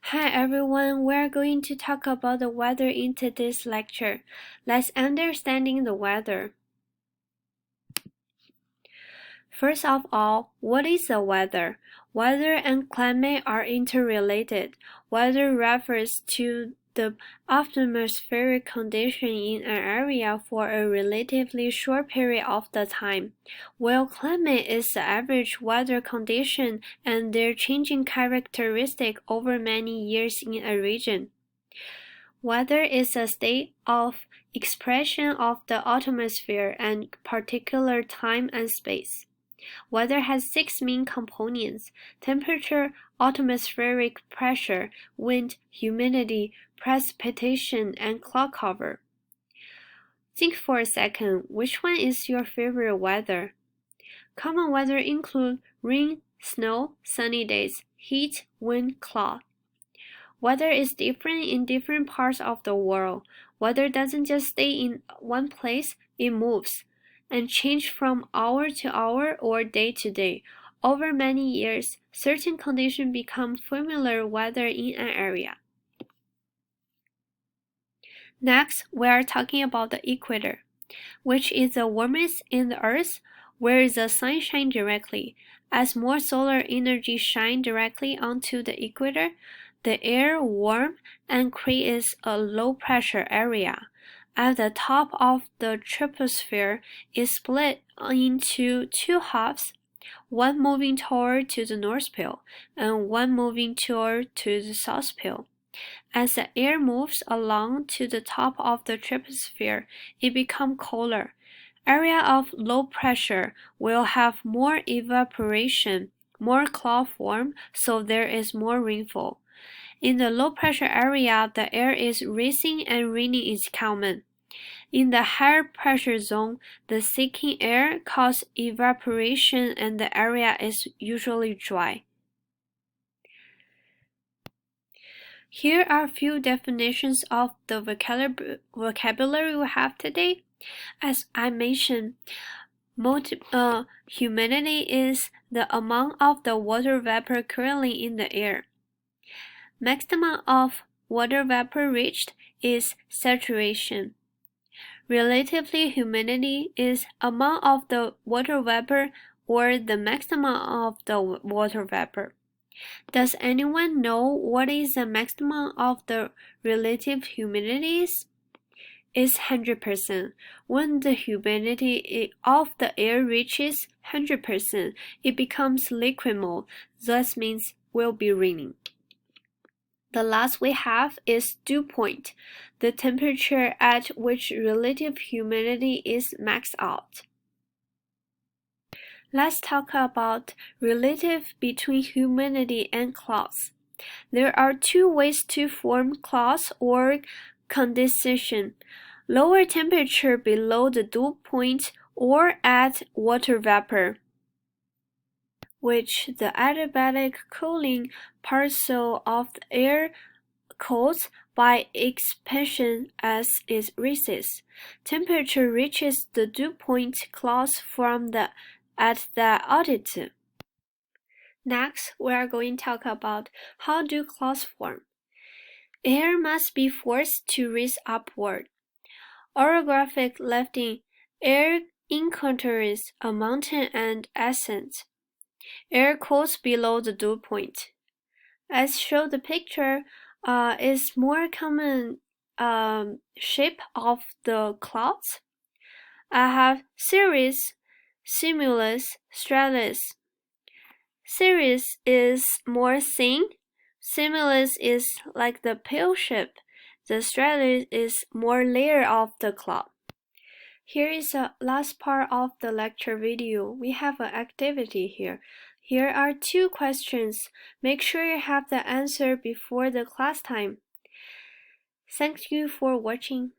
Hi everyone, we're going to talk about the weather in today's lecture. Let's understanding the weather. First of all, what is the weather? Weather and climate are interrelated. Weather refers to the atmospheric condition in an area for a relatively short period of the time, while climate is the average weather condition and their changing characteristic over many years in a region. Weather is a state of expression of the atmosphere and particular time and space. Weather has six main components: temperature, atmospheric pressure, wind, humidity, precipitation, and cloud cover. Think for a second, which one is your favorite weather? Common weather include rain, snow, sunny days, heat, wind, cloud. Weather is different in different parts of the world. Weather doesn't just stay in one place, it moves and change from hour to hour or day to day. Over many years, certain conditions become familiar weather in an area. Next, we are talking about the equator, which is the warmest in the earth, where the sun shines directly. As more solar energy shines directly onto the equator, the air warms and creates a low-pressure area. At the top of the troposphere is split into two halves, one moving toward to the North Pole and one moving toward to the South Pole. As the air moves along to the top of the troposphere, it becomes colder. Area of low pressure will have more evaporation, more cloud form, so there is more rainfall. In the low pressure area, the air is rising and raining is common. In the higher pressure zone, the sinking air causes evaporation and the area is usually dry. Here are a few definitions of the vocabulary we have today. As I mentioned, humidity is the amount of the water vapor currently in the air. Maximum of water vapor reached is saturation. Relatively humidity is amount of the water vapor or the maximum of the water vapor. Does anyone know what is the maximum of the relative humidity? It's 100%. When the humidity of the air reaches 100%, it becomes liquid mode. That means will be raining. The last we have is dew point, the temperature at which relative humidity is maxed out. Let's talk about relative between humidity and clouds. There are two ways to form clouds or condensation: lower temperature below the dew point or at water vapor, which the adiabatic cooling parcel of the air cools by expansion as it rises. Temperature reaches the dew point clouds at that altitude. Next, we are going to talk about how do clouds form. Air must be forced to rise upward. Orographic lifting: air encounters a mountain and ascends. Air cools below the dew point. As shown the picture, is more common shape of the clouds. I have cirrus, cumulus, stratus. Cirrus is more thin. Cumulus is like the pale shape. The stratus is more layer of the cloud. Here is the last part of the lecture video. We have an activity here. Here are two questions. Make sure you have the answer before the class time. Thank you for watching.